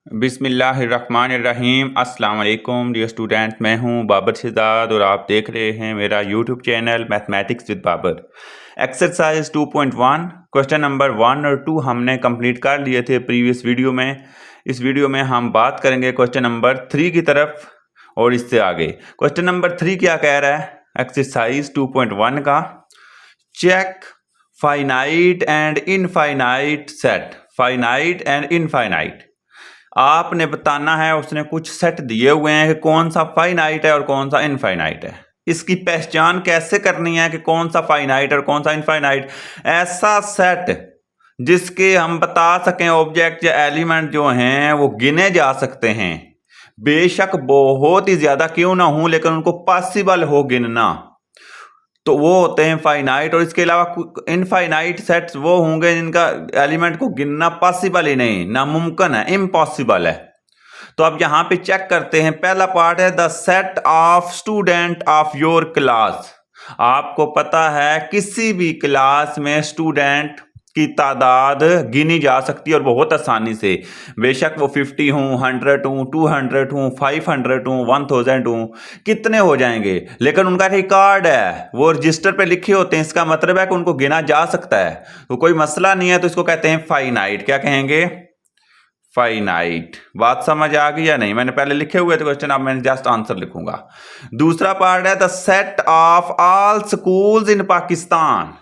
बिस्मिल्लाहिर्रहमानिर्रहीम अस्सलाम वालेकुम डियर स्टूडेंट, मैं हूं बाबर शहजाद और आप देख रहे हैं मेरा YouTube channel mathematics with Babar. Exercise 2.1 question number 1 और 2 हमने कंप्लीट कर लिए थे प्रीवियस वीडियो में। इस वीडियो में हम बात करेंगे क्वेश्चन नंबर 3 की तरफ और इससे आगे। क्वेश्चन नंबर 3 क्या कह रहा है एक्सरसाइज 2.1 का? Check finite and infinite set. Finite and infinite आपने बताना है, उसने कुछ सेट दिए हुए हैं कि कौन सा फाइनाइट है और कौन सा इनफाइनाइट है। इसकी पहचान कैसे करनी है कि कौन सा फाइनाइट और कौन सा इनफाइनाइट? ऐसा सेट जिसके हम बता सकें ऑब्जेक्ट या एलिमेंट जो हैं वो गिने जा सकते हैं, बेशक बहुत ही ज्यादा क्यों ना हो लेकिन उनको पॉसिबल हो गिनना, तो वो होते हैं फाइनाइट। और इसके अलावा इनफाइनाइट सेट्स वो होंगे जिनका एलिमेंट को गिनना पॉसिबल ही नहीं, नामुमकिन है, इम्पॉसिबल है। तो अब यहां पे चेक करते हैं। पहला पार्ट है the set of student of your class. आपको पता है किसी भी क्लास में स्टूडेंट की तादाद गिनी जा सकती है और बहुत आसानी से, बेशक वो 50 हूँ, 100 हूँ, 200 हूँ, 500 हूँ, 1000 हूँ, कितने हो जाएंगे, लेकिन उनका रिकॉर्ड है, वो रजिस्टर पे लिखे होते हैं। इसका मतलब है कि उनको गिना जा सकता है, तो कोई मसला नहीं है। तो इसको कहते हैं फाइनाइट। क्या कहेंगे? फाइनाइट। बात समझ आ गई या नहीं? मैंने पहले लिखे हुए थे क्वेश्चन, अब मैंने जस्ट आंसर लिखूंगा। दूसरा पार्ट है the set of all schools in Pakistan.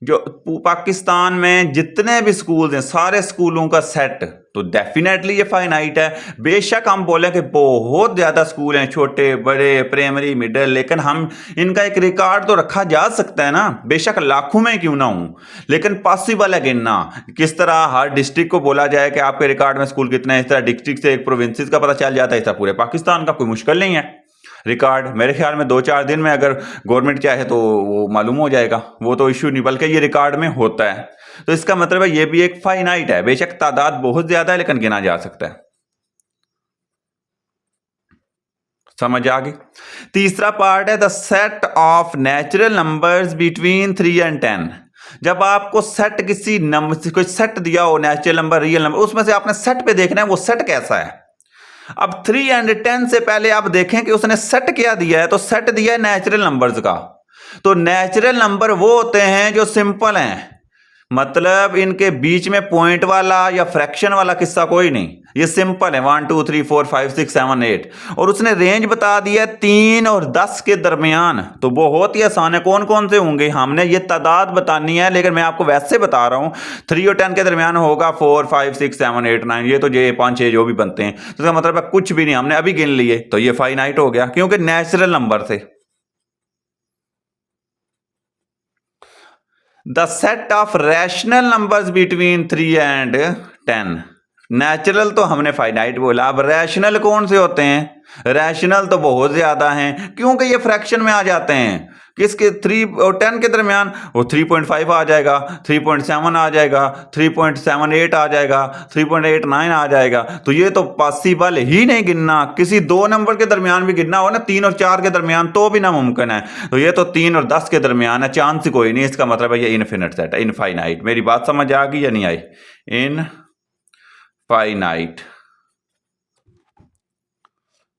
जो पाकिस्तान में जितने भी स्कूल हैं, सारे स्कूलों का सेट, तो डेफिनेटली ये फाइनाइट है। बेशक हम बोलें कि बहुत ज़्यादा स्कूल हैं, छोटे बड़े, प्राइमरी, मिडिल, लेकिन हम इनका एक रिकॉर्ड तो रखा जा सकता है ना, बेशक लाखों में क्यों ना हो, लेकिन पॉसिबल है गिनना। किस तरह हर डिस्ट्रिक्ट को बोला जाए कि आपके रिकॉर्ड में स्कूल कितने हैं, इस तरह डिस्ट्रिक्ट से एक प्रोविंसेस का पता चल जाता है, इस तरह पूरे पाकिस्तान का कोई मुश्किल नहीं है। रिकॉर्ड मेरे ख्याल में 2-4 दिन में अगर गवर्नमेंट चाहे तो वो मालूम हो जाएगा, वो तो इश्यू नहीं, बल्कि ये रिकॉर्ड में होता है। तो इसका मतलब है ये भी एक फाइनाइट है, बेशक तादाद बहुत ज्यादा है लेकिन गिना जा सकता है। समझ आ गई? तीसरा पार्ट है the set of natural numbers between 3 and 10। जब आपको सेट किसी नंबर कोई सेट दिया हो, नेचुरल नंबर, रियल नंबर, उसमें से आपने सेट पे देखना है वो सेट कैसा है। अब 3 and 10 से पहले आप देखें कि उसने सेट क्या दिया है। तो सेट दिया है नेचुरल नंबर्स का। तो नेचुरल नंबर वो होते हैं जो सिंपल हैं, मतलब इनके बीच में पॉइंट वाला या फ्रैक्शन वाला किस्सा कोई नहीं, ये सिंपल है, 1 2 3 4 5 6 7 8। और उसने रेंज बता दिया 3 और 10 के दरमियान, तो बहुत ही आसान है। कौन कौन से होंगे, हमने ये तादाद बतानी है, लेकिन मैं आपको वैसे बता रहा हूं 3 और 10 के दरमियान होगा 4 5 6 7 8 9, ये तो ये 5 6 जो भी बनते हैं। तो इसका मतलब है कुछ भी नहीं, हमने अभी गिन लिए, तो ये फाइनाइट हो गया क्योंकि नेचुरल नंबर थे। The set of rational numbers between 3 and 10। Natural तो हमने फाइनाइट बोला, अब रैशनल कौन से होते हैं? रैशनल तो बहुत ज्यादा हैं क्योंकि ये फ्रैक्शन में आ जाते हैं। किसके? 3 और 10 के दरमियान वो 3.5 आ जाएगा, 3.7 आ जाएगा, 3.78 आ जाएगा, 3.89 आ जाएगा। तो ये तो पॉसिबल ही नहीं गिनना। किसी दो नंबर के दरमियान भी गिनना हो ना, 3 और 4 के दरमियान, तो भी नामुमकिन है। तो ये तो 3 और 10 के दरमियान है, चांस ही कोई नहीं। इसका मतलब है ये इनफिनिट सेट है, इनफाइनाइट। मेरी बात समझ आ गई या नहीं आई? इनफाइनाइट।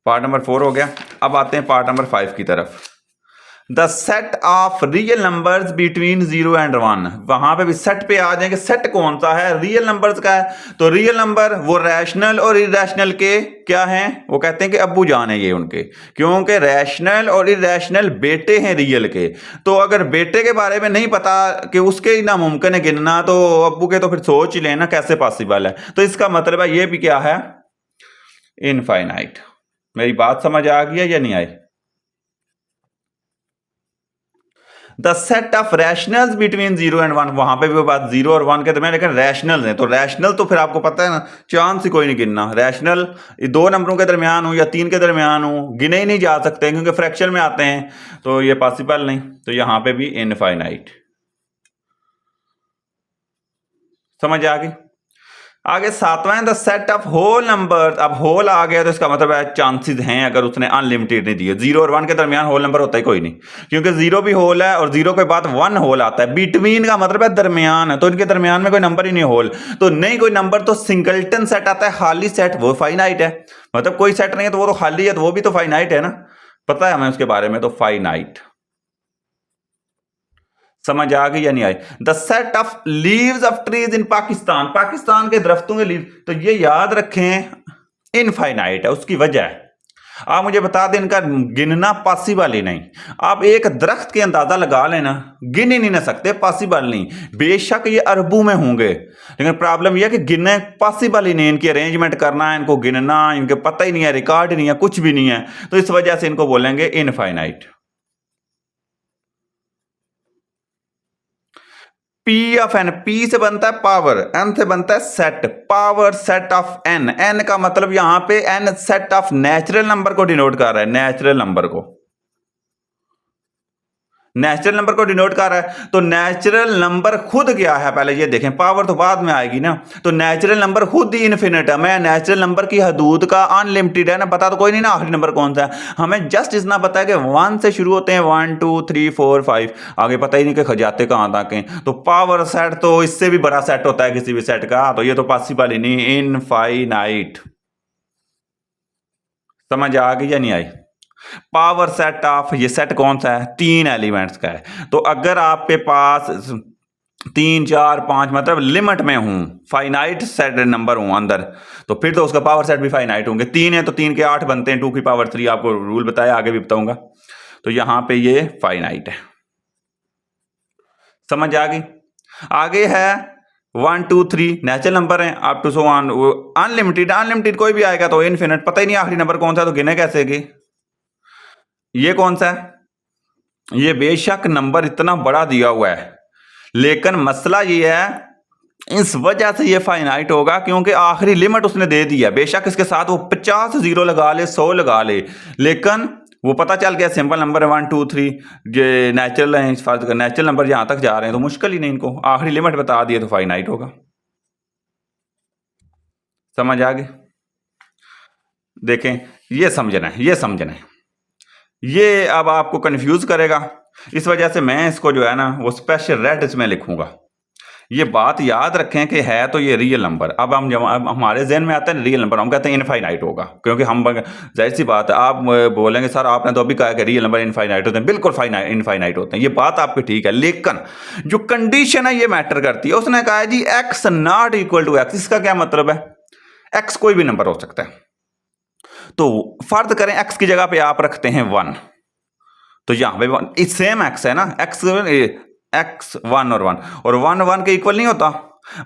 पार्ट नंबर 4 हो गया। अब आते हैं पार्ट नंबर 5 की तरफ। The set of real numbers between 0 and 1। वहां पे भी सेट पे आ जाएंगे। सेट कौन सा है? रियल नंबर्स का है। तो रियल नंबर वो रैशनल और इरेशनल के क्या हैं? वो कहते हैं कि अब्बू जान है ये उनके, क्योंकि रैशनल और इरेशनल बेटे हैं रियल के। तो अगर बेटे के बारे में नहीं पता कि उसके ही नामुमकिन है गिनना, तो अब्बू के तो फिर सोच ही लेना कैसे पॉसिबल है। तो इसका मतलब है ये भी क्या है? इनफाइनाइट। मेरी बात समझ आ गई है या नहीं आई? The set of rationals between 0 and 1। वहां पे भी वो बात 0 और 1 के दरमियान, लेकिन रैशनल है। तो रैशनल तो फिर आपको पता है ना, चांस ही कोई नहीं गिनना। रैशनल दो नंबरों के दरमियान हो या 3 के दरमियान हो, गिने ही नहीं जा सकते क्योंकि फ्रैक्शन में आते हैं, तो ये पॉसिबल नहीं। तो यहां पे भी इनफाइनाइट। समझ आ गई? आगे सातवां, the set of whole number. अब होल आ गया तो इसका मतलब है चांसेस हैं, अगर उसने अनलिमिटेड नहीं दिए। 0 और 1 के दरमियान होल नंबर होता ही कोई नहीं, क्योंकि 0 भी होल है और 0 के बाद 1 होल आता है। बिटवीन का मतलब है दरमियान है, तो इनके दरमियान में कोई नंबर ही नहीं होल, तो नहीं कोई नंबर तो सिंगलटन सेट आता है, खाली सेट, वो फाइनाइट है। मतलब कोई सेट नहीं है तो वो तो खाली है, तो वो भी तो फाइनाइट है ना, पता है हमें उसके बारे में, तो फाइनाइट। समझ आ गई या नहीं आई? The set of leaves of trees in Pakistan, Pakistan के दरख्तों के लीव, तो ये याद रखें इनफाइनाइट है, उसकी वजह है। आप मुझे बता दें, इनका गिनना पॉसिबल ही नहीं। आप एक दरख्त के अंदाजा लगा लेना, गिन ही नहीं ना सकते, पॉसिबल नहीं। बेशक ये अरबों में होंगे, लेकिन प्रॉब्लम यह है कि गिनने पॉसिबल ही नहीं, इनकी अरेंजमेंट करना है, इनको गिनना, इनके पता ही नहीं है, रिकॉर्ड नहीं है, कुछ भी नहीं है, तो इस वजह से इनको बोलेंगे infinite. P of N, P से बनता है पावर, एन से बनता है set, power set of N. N का मतलब यहां पे N set of natural number को डिनोट कर रहा है, नेचुरल नंबर को, नेचुरल नंबर को डिनोट कर रहा है। तो नेचुरल नंबर खुद क्या है, पहले ये देखें, पावर तो बाद में आएगी ना। तो नेचुरल नंबर खुद ही इन्फिनिट है। मैं नेचुरल नंबर की हदूद का अनलिमिटेड है ना, पता तो कोई नहीं ना आखिरी नंबर कौन सा है, हमें जस्ट इतना पता है कि 1 से शुरू होते हैं, 1 2 3 4 5, आगे पता ही नहीं कि खजाते कहां तक हैं। तो पावर सेट तो इससे भी बड़ा सेट होता है किसी भी सेट का, तो ये तो पॉसिबल ही नहीं, इनफाइनाइट। समझ आ गई या नहीं आई? पावर सेट ऑफ, ये सेट कौन सा है, 3 एलिमेंट्स का है। तो अगर आपके पास 3 4 5 मतलब लिमिट में हूं, फाइनाइट सेट नंबर हूं अंदर, तो फिर तो उसका पावर सेट भी फाइनाइट होंगे। 3 है तो 3 के 8 बनते हैं, 2 की पावर 3, आपको रूल बताया, आगे भी बताऊंगा। तो यहां पे ये फाइनाइट है। समझ आ गई? आगे है 1 2 3 नेचुरल नंबर है, up to so on unlimited. Unlimited कोई भी आएगा तो इनफिनिट, पता ही नहीं आखिरी नंबर कौन सा, तो गिने कैसे गी? ये कौन सा है? ये बेशक नंबर इतना बड़ा दिया हुआ है, लेकिन मसला ये है, इस वजह से ये फाइनाइट होगा क्योंकि आखिरी लिमिट उसने दे दी है। बेशक इसके साथ वो 50 जीरो लगा ले, 100 लगा ले, लेकिन वो पता चल गया सिंपल नंबर है 1 2 3, ये नेचुरल है, इस फर्ज का नेचुरल नंबर यहां तक जा रहे हैं तो मुश्किल ही नहीं, इनको आखिरी लिमिट बता दिए तो फाइनाइट होगा। समझ आ गई? देखें, ये समझना है, ये समझना है, ये अब आपको कंफ्यूज करेगा, इस वजह से मैं इसको जो है ना वो स्पेशल रेड इसमें लिखूंगा। ये बात याद रखें कि है तो ये रियल नंबर। अब हम जब अब हमारे जहन में आता है रियल नंबर, हम कहते हैं इनफाइनाइट होगा, क्योंकि हम जाहिर सी बात है, आप बोलेंगे सर आपने तो अभी कहा कि रियल नंबर इनफाइनाइट होते हैं, बिल्कुल इनफाइनाइट होते हैं, ये बात आपकी ठीक है, लेकिन जो कंडीशन है ये मैटर करती है। उसने कहा है जी x not equal to x, इसका क्या मतलब है? एक्स कोई भी नंबर हो सकता है, तो फर्ज करें एक्स की जगह पे आप रखते हैं 1, तो यहां पे सेम एक्स है ना, एक्स 1 और 1 के इक्वल नहीं होता।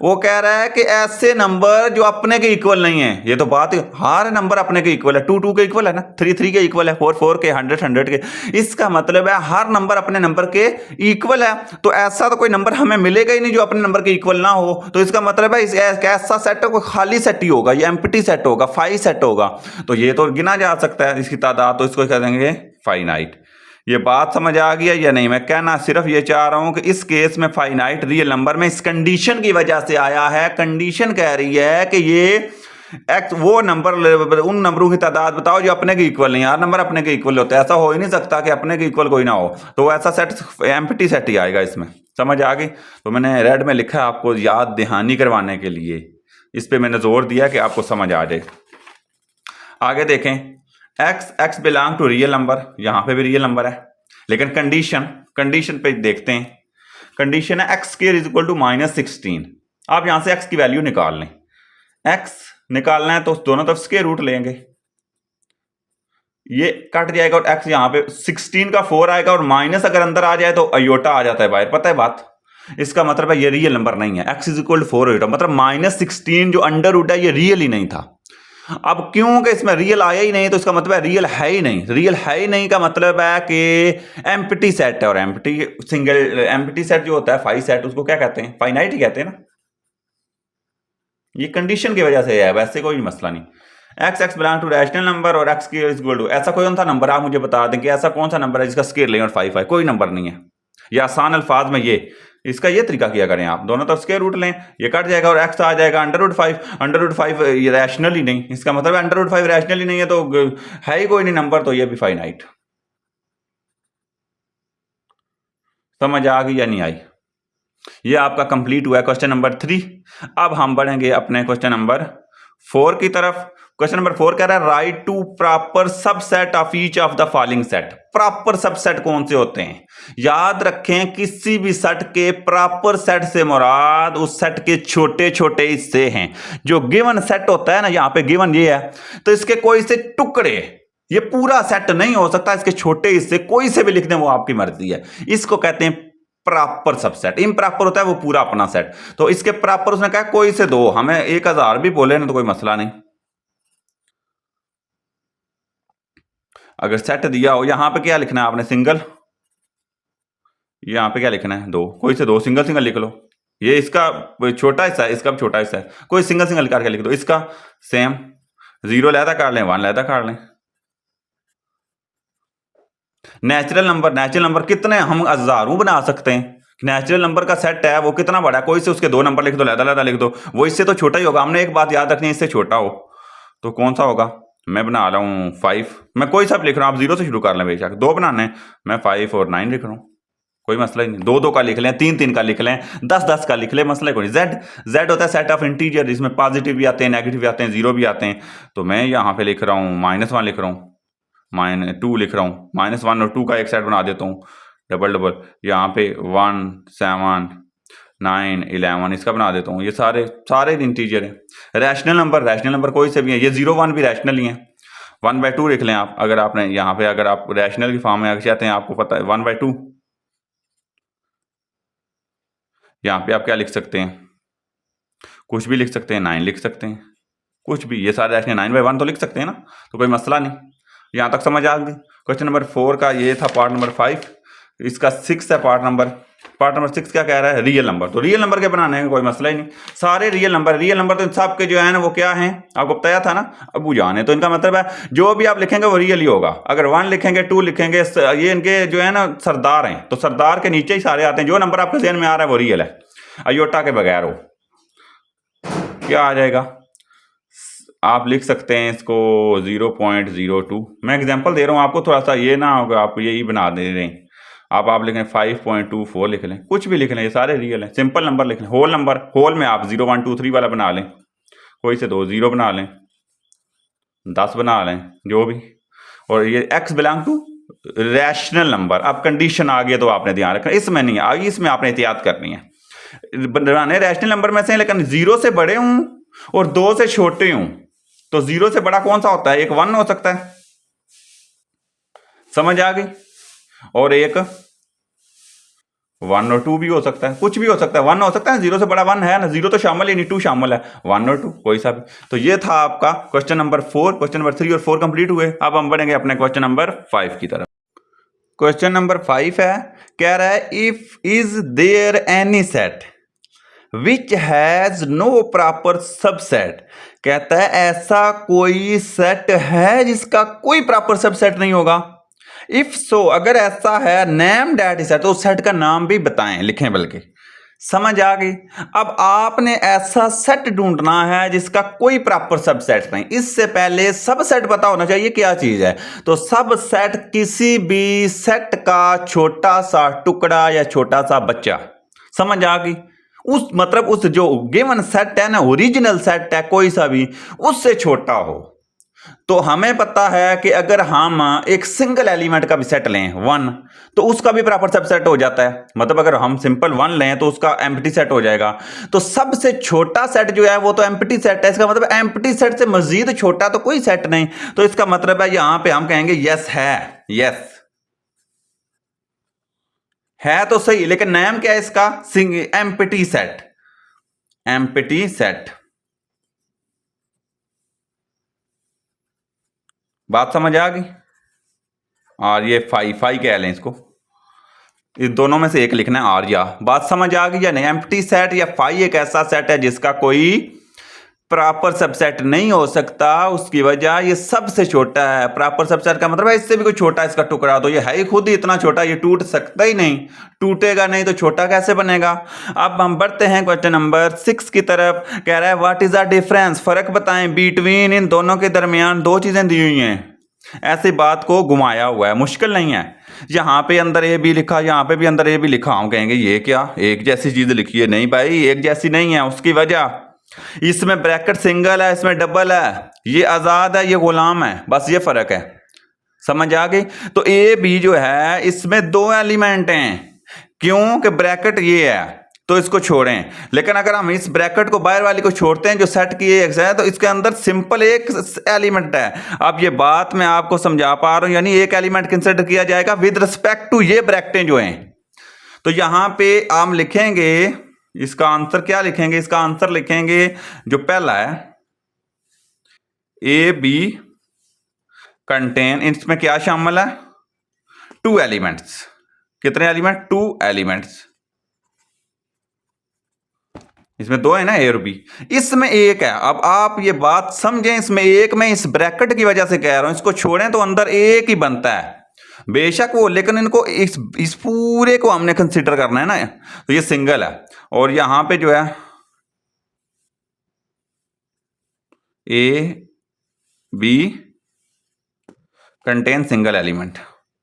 वो कह रहा है कि ऐसे नंबर जो अपने के इक्वल नहीं है, ये तो बात, हर नंबर अपने के इक्वल है, 2 2 के इक्वल है ना, 3 3 के इक्वल है, 4 4 के, 100 100 के। इसका मतलब है हर नंबर अपने नंबर के इक्वल है, तो ऐसा तो कोई नंबर हमें मिलेगा ही नहीं जो अपने नंबर के इक्वल ना हो। तो इसका मतलब है ऐसा सेट है, कोई खाली सेट ही होगा, ये एम्प्टी सेट होगा, फाई सेट होगा, तो ये तो गिना जा सकता है इसकी तादाद, तो इसको कह देंगे फाइनाइट। ये बात समझ आ गया या नहीं? मैं कहना सिर्फ ये चाह रहा हूं कि इस केस में फाइनाइट रियल नंबर में इस कंडीशन की वजह से आया है। कंडीशन कह रही है कि ये एक्स वो नंबर, उन नंबरों की तादाद बताओ जो अपने के इक्वल नहीं, हर नंबर अपने के इक्वल होता है, ऐसा हो ही नहीं सकता कि अपने के इक्वल कोई ना हो, तो ऐसा सेट एम्प्टी सेट ही आएगा इसमें। समझ आ गई? तो मैंने रेड में लिखा है आपको याद दहानी करवाने के लिए, इस पर मैंने जोर दिया कि आपको समझ आ जाए। आगे देखें, x belong to real number, यहां पे भी रियल नंबर है, लेकिन कंडीशन पे देखते हैं। कंडीशन है x square is equal to -16। आप यहां से एक्स की वैल्यू निकाल लें, एक्स निकालना है तो दोनों तरफ स्क्वायर रूट लेंगे, ये कट जाएगा और एक्स यहां पे 16 का 4 आएगा, और माइनस अगर अंदर आ जाए तो अयोटा आ जाता है बाहर, पता है बात। इसका मतलब है ये रियल नंबर नहीं है, x is equal to 4 iota, मतलब -16 जो अंडर रूट है ये रियल ही नहीं था। अब क्योंकि इसमें रियल आया ही नहीं, तो इसका मतलब है रियल है ही नहीं। रियल है ही नहीं का मतलब है कि एम्प्टी सेट है, और एम्प्टी सेट जो होता है फाई सेट, उसको क्या कहते हैं? फाइनाइट ही कहते हैं ना। ये कंडीशन की वजह से है, वैसे कोई मसला नहीं। X belong to rational number और x square is equal to, ऐसा कौन सा नंबर आप मुझे बता दें कि ऐसा कौन सा नंबर है जिसका स्क्वायर लें और 5 5? कोई नंबर नहीं है। या आसान अल्फाज में ये इसका ये तरीका किया करें, आप दोनों तरफ स्क्वायर रूट लें, ये कट जाएगा और x आ जाएगा √5। √5 ये रैशनल ही नहीं, इसका मतलब √5 रैशनल ही नहीं है, तो है ही कोई नहीं नंबर, तो ये भी फाइनाइट। समझ आ गई या नहीं आई? ये आपका कंप्लीट हुआ है क्वेश्चन नंबर 3। अब हम बढ़ेंगे अपने क्वेश्चन नंबर 4 की तरफ। क्वेश्चन नंबर 4 कह रहा है right to proper subset of each of the following set. Proper subset कौन से होते हैं? याद रखें, किसी भी सेट के प्रॉपर सेट से मुराद उस सेट के छोटे छोटे हिस्से हैं। जो गिवन सेट होता है ना, यहां पे गिवन ये है, तो इसके कोई से टुकड़े, ये पूरा सेट नहीं हो सकता, इसके छोटे हिस्से कोई से भी लिख दें वो आपकी मर्जी है। इसको कहते हैं प्रॉपर सबसेट। इम्प्रॉपर होता है वो पूरा अपना सेट। तो इसके प्रॉपर उसने कहा कोई से दो, हमें 1000 भी बोले ना तो कोई मसला नहीं। अगर सेट दिया हो, यहां पे क्या लिखना है आपने? सिंगल। यहां पे क्या लिखना है? दो। कोई से दो, सिंगल सिंगल लिख लो। ये इसका छोटा हिस्सा है, इसका भी छोटा हिस्सा है, कोई सिंगल सिंगल करके लिख दो। इसका सेम, 0 लहदा काट लें, 1 लहदा काट लें। नेचुरल नंबर कितने हम हजारों बना सकते हैं। नेचुरल नंबर का सेट है वो कितना बड़ा है, कोई से उसके 2 नंबर लिख दो, लहदा लहदा लिख दो, वो इससे तो छोटा ही होगा। हमने एक बात याद रखनी है, इससे छोटा हो तो कौन सा होगा? मैं बना रहा हूँ 5, मैं कोई सा भी लिख रहा हूँ, आप 0 से शुरू कर लें बेशक। 2 बनाने, मैं 5 और 9 लिख रहा हूँ, कोई मसला ही नहीं। 2 2 का लिख लें, 3 3 का लिख लें, 10 10 का लिख लें, मसला कोई नहीं। जेड होता है सेट ऑफ इंटीजर, जिसमें पॉजिटिव भी आते हैं, नेगेटिव भी आते हैं, 0 भी आते हैं। तो मैं यहाँ पे लिख रहा हूँ -1 लिख रहा हूँ, -2 लिख रहा हूँ, -1 और 2 का एक सेट बना देता हूँ, डबल डबल। यहाँ पे 1 7 9 11 इसका बना देता हूँ। ये सारे इंटीजर हैं। रैशनल नंबर कोई से भी है, ये 0 1 भी रैशनल ही है। 1/2 लिख लें आप, अगर आपने यहाँ पे, अगर आप रैशनल की फॉर्म में चाहते हैं, आपको पता है 1/2। यहाँ पे आप क्या लिख सकते हैं? कुछ भी लिख सकते हैं, 9 लिख सकते हैं, कुछ भी। ये सारे रैशनल 9/1 तो लिख सकते हैं ना, तो कोई मसला नहीं। यहाँ तक समझ आ गई? क्वेश्चन नंबर 4 का ये था पार्ट नंबर 5। इसका 6 है पार्ट नंबर 6 क्या कह रहा है? Real number. तो रियल नंबर के बनाने हैं, कोई मसला ही नहीं। सारे रियल नंबर तो इन सब के जो है ना वो क्या हैं, आपको बताया था ना, अबू जान है। तो इनका मतलब है जो भी आप लिखेंगे वो रियल ही होगा। अगर 1 लिखेंगे, 2 लिखेंगे, ये इनके जो है ना सरदार हैं, तो सरदार के नीचे ही सारे आते हैं। जो नंबर आपके ज़हन में आ रहा है वो रियल है, अयोटा के बगैर हो। क्या आ जाएगा? आप लिख सकते हैं इसको 0.02। मैं एग्जांपल दे रहा हूँ आपको, थोड़ा सा ये ना होगा आप यही बना दे रहे हैं। आप लिखें 5.24 लिख लें, कुछ भी लिख लें, ये सारे रियल हैं। सिंपल नंबर लिख लें, होल में आप 0 1 2 3 वाला बना लें, कोई से 2 0 बना लें, 10 बना लें, जो भी। और ये x belong to rational number. अब कंडीशन आ गई तो आपने ध्यान रखना, इसमें नहीं आ गई, इसमें आपने एहतियात करनी है। बनाने रैशनल नंबर में से, लेकिन 0 से बड़े हूं और 2 से छोटे हूं, तो 0 से बड़ा कौन सा होता है? एक 1 हो सकता है, समझ आ गई? और एक 1 और 2 भी हो सकता है, कुछ भी हो सकता है। 1 हो सकता है, 0 से बड़ा 1 है ना, 0 तो शामिल ही नहीं, 2 शामिल है, 1 और 2 कोई सा भी। तो ये था आपका क्वेश्चन नंबर 4। क्वेश्चन नंबर 3 और 4 कंप्लीट हुए। अब हम बढ़ेंगे अपने क्वेश्चन नंबर 5 की तरफ। क्वेश्चन नंबर 5 है, कह रहा है if is there any set which has no proper subset. कहता है ऐसा कोई सेट है जिसका कोई प्रॉपर सबसेट नहीं होगा। इफ सो, अगर ऐसा है, नेम दैट सेट, तो उस सेट का नाम भी बताएं, लिखें बल्कि। समझ आ गई? अब आपने ऐसा सेट ढूंढना है जिसका कोई प्रॉपर सबसेट नहीं। इससे पहले सबसेट पता होना चाहिए क्या चीज है। तो सबसेट किसी भी सेट का छोटा सा टुकड़ा या छोटा सा बच्चा। समझ आ गई? उस मतलब उस जो गिवन सेट है ना, ओरिजिनल सेट है कोई सा भी, उससे छोटा हो। तो हमें पता है कि अगर हम एक सिंगल एलिमेंट का भी सेट लें 1, तो उसका भी प्रॉपर सबसेट हो जाता है। मतलब अगर हम सिंपल 1 लें तो उसका एम्प्टी सेट हो जाएगा। तो सबसे छोटा सेट जो है वो तो एम्प्टी सेट है। इसका मतलब एम्प्टी सेट से मजीद छोटा तो कोई सेट नहीं। तो इसका मतलब है यहां पे हम कहेंगे यस है, यस है तो सही, लेकिन नाम क्या है इसका? Empty set, empty set. बात समझ आ गई? और ये फाई कह लें इसको, इस दोनों में से एक लिखना है आर या। बात समझ आ गई या नहीं? एम्प्टी सेट या फाई एक ऐसा सेट है जिसका कोई प्रॉपर सबसेट नहीं हो सकता, उसकी वजह ये सबसे छोटा है। प्रॉपर सबसेट का मतलब है इससे भी कोई छोटा इसका टुकड़ा, तो ये है ही खुद ही इतना छोटा, ये टूट सकता ही नहीं, टूटेगा नहीं तो छोटा कैसे बनेगा। अब हम बढ़ते हैं क्वेश्चन नंबर 6 की तरफ। कह रहा है व्हाट इज द डिफरेंस, फर्क बताएं बिटवीन, इन दोनों के दरमियान दो चीजें दी हुई हैं। ऐसी बात को घुमाया हुआ है, मुश्किल नहीं है। यहाँ पे अंदर ए बी लिखा, यहाँ पे भी अंदर ए बी लिखा, हम कहेंगे ये क्या एक जैसी चीज लिखी है? नहीं भाई, एक जैसी नहीं है। उसकी वजह, इसमें ब्रैकेट सिंगल है, इसमें डबल है। ये आजाद है, ये गुलाम है, बस ये फर्क है। समझ आ गई? तो ए बी जो है इसमें दो एलिमेंट हैं, क्यों कि ब्रैकेट ये है तो इसको छोड़ें। लेकिन अगर हम इस ब्रैकेट को बाहर वाली को छोड़ते हैं जो सेट की एक्स है, तो इसके अंदर सिंपल एक एलिमेंट है। अब ये बात मैं आपको समझा पा रहा हूं, यानी एक एलिमेंट कंसिडर किया जाएगा विद रिस्पेक्ट टू ये ब्रैकेटें जो हैं। तो यहां पे हम लिखेंगे इसका आंसर, क्या लिखेंगे? इसका आंसर लिखेंगे जो पहला है ए बी कंटेन, इसमें क्या शामिल है? Two elements. कितने एलिमेंट? Two elements. इसमें दो है ना, ए और बी, इसमें एक है। अब आप ये बात समझें, इसमें एक, मैं इस ब्रैकेट की वजह से कह रहा हूं, इसको छोड़ें तो अंदर एक ही बनता है बेशक वो, लेकिन इनको इस पूरे को हमने कंसीडर करना है ना। तो ये सिंगल है, और यहां पे जो है A B contain single element,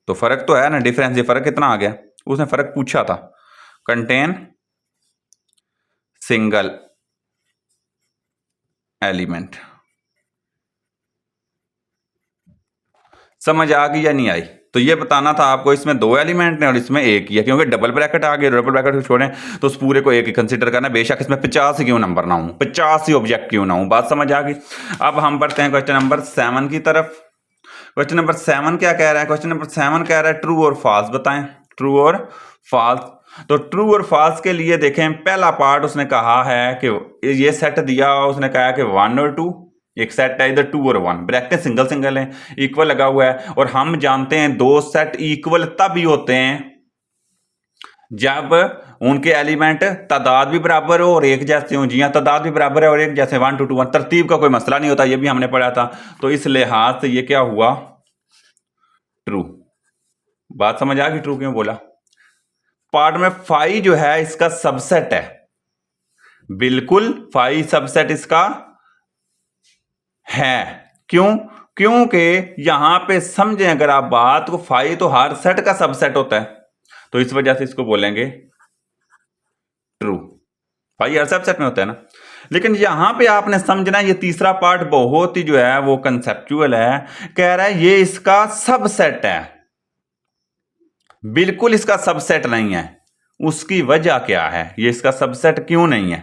तो फर्क तो है ना, डिफरेंस। ये फर्क कितना आ गया? उसने फर्क पूछा था, कंटेन सिंगल एलिमेंट। समझ आ गई या नहीं आई? तो ये बताना था आपको, इसमें दो एलिमेंट हैं और इसमें एक ही है, क्योंकि डबल ब्रैकेट आ गया। डबल ब्रैकेट को छोड़ें तो उस पूरे को एक ही कंसीडर करना, बेशक इसमें 50 क्यों नंबर ना हो, 50 ऑब्जेक्ट क्यों ना हो। बात समझ आ गई? अब हम बढ़ते हैं क्वेश्चन नंबर 7 की तरफ। क्वेश्चन नंबर 7 क्या कह रहा है? क्वेश्चन नंबर 7 कह रहा है ट्रू और फॉल्स बताएं, ट्रू और फॉल्स। तो ट्रू और फॉल्स के लिए देखें, पहला पार्ट उसने कहा है कि ये सेट दिया, उसने कहा कि 1 और 2, एक सेट है इधर 2 और 1, ब्रैकेट सिंगल सिंगल है, इक्वल लगा हुआ है। और हम जानते हैं दो सेट इक्वल तभी होते हैं जब उनके एलिमेंट तादाद भी बराबर हो और एक जैसे हो। जी हाँ, तादाद भी बराबर है और एक जैसे, 1 to 2 1, तरतीब का कोई मसला नहीं होता, ये भी हमने पढ़ा था। तो इस लिहाज से ये क्या हुआ? ट्रू। बात समझ आ गई? ट्रू क्यों बोला? पार्ट में फाई जो है इसका सबसेट है, बिल्कुल फाई सबसेट इसका है। क्यों? क्योंकि यहां पे समझें अगर आप बात को, फाई तो हर सेट का सबसेट होता है, तो इस वजह से इसको बोलेंगे ट्रू। फाई हर सबसेट में होता है ना। लेकिन यहां पे आपने समझना, ये तीसरा पार्ट बहुत ही जो है वो कंसेप्चुअल है। कह रहा है ये इसका सबसेट है, बिल्कुल इसका सबसेट नहीं है। उसकी वजह क्या है? ये इसका सबसेट क्यों नहीं है?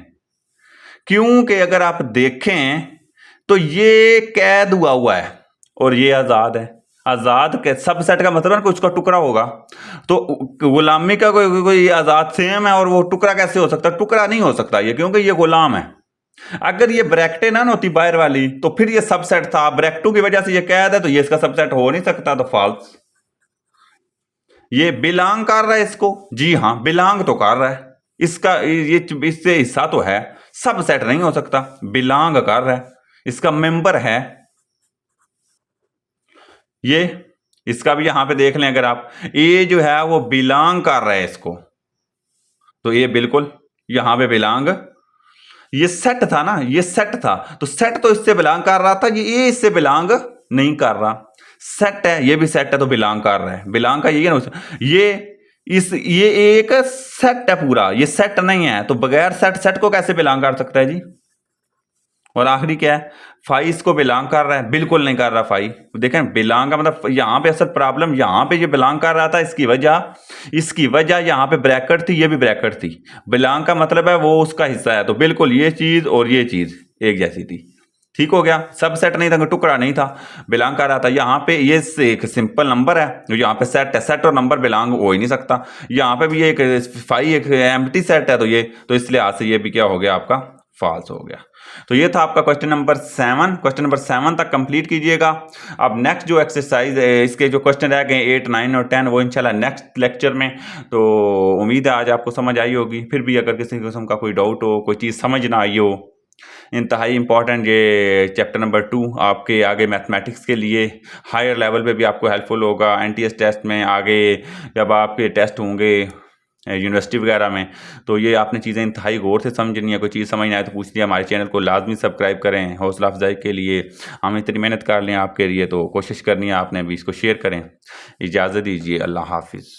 क्योंकि अगर आप देखें तो ये कैद हुआ है और ये आजाद है। आजाद के सबसेट का मतलब है कि उसका टुकड़ा होगा। तो गुलामी का कोई आजाद सेम है और वो टुकड़ा कैसे हो सकता है? टुकड़ा नहीं हो सकता ये, क्योंकि ये गुलाम है। अगर ये ब्रैकेटें ना होती बाहर वाली तो फिर ये सबसेट था, ब्रैकेटों की वजह से ये कैद है, तो ये इसका सबसेट हो नहीं सकता, तो फॉल्स। ये बिलोंग कर रहा है इसको, जी हां बिलोंग तो कर रहा है, इसका ये इससे हिस्सा तो है, सबसेट नहीं हो सकता, बिलोंग कर रहा है, इसका मेंबर है ये। इसका भी यहां पे देख लें अगर आप, ये जो है वो बिलोंग कर रहा है इसको, तो ये बिल्कुल यहां पे बिलोंग, ये सेट था ना, ये सेट था, तो सेट तो इससे बिलोंग कर रहा था, ये इससे बिलोंग नहीं कर रहा। सेट है, ये भी सेट है तो बिलोंग कर रहा है, बिलोंग का ये है ना, ये एक सेट है पूरा, ये सेट नहीं है, तो बगैर सेट को कैसे बिलोंग कर सकता है जी? और आखिरी क्या है? फाई इसको बिलोंग कर रहा है, बिल्कुल नहीं कर रहा फाई। देखें बिलोंग का मतलब यहां पे असल प्रॉब्लम, यहां पे ये बिलोंग कर रहा था, इसकी वजह यहां पे ब्रैकेट थी, ये भी ब्रैकेट थी। बिलोंग का मतलब है वो उसका हिस्सा है, तो बिल्कुल ये चीज और ये चीज एक जैसी थी। ठीक हो गया? सबसेट नहीं था, टुकड़ा नहीं था, बिलोंग कर रहा था। यहाँ पे ये एक सिंपल नंबर है, जो यहाँ पे सेट है, सेट और नंबर बिलोंग हो ही नहीं सकता। यहाँ पे भी एक फाई एक एम्प्टी सेट है, तो इस लिहाज से ये भी क्या हो गया आपका? फॉल्स हो गया। तो ये था आपका क्वेश्चन नंबर 7। क्वेश्चन नंबर 7 तक कंप्लीट कीजिएगा। अब नेक्स्ट जो एक्सरसाइज है, इसके जो क्वेश्चन रह गए 8, 9 और 10, वो इंशाल्लाह नेक्स्ट लेक्चर में। तो उम्मीद है आज आपको समझ आई होगी। फिर भी अगर किसी किस्म का कोई डाउट हो, कोई चीज़ समझ ना आई हो, इंतहाई इम्पोर्टेंट ये चैप्टर नंबर 2 आपके आगे मैथमेटिक्स के लिए हायर लेवल पे भी आपको हेल्पफुल होगा। एनटीएस टेस्ट में आगे जब आपके टेस्ट होंगे यूनिवर्सिटी वगैरह में, तो ये आपने चीज़ें इंतहाई गौर से समझनी है। कोई चीज़ समझ नहीं आए तो पूछ लिया। हमारे चैनल को लाजमी सब्सक्राइब करें हौसला अफजाई के लिए। हम इतनी मेहनत कर लें आपके लिए, तो कोशिश करनी है आपने भी, इसको शेयर करें। इजाज़त दीजिए, अल्लाह हाफिज़।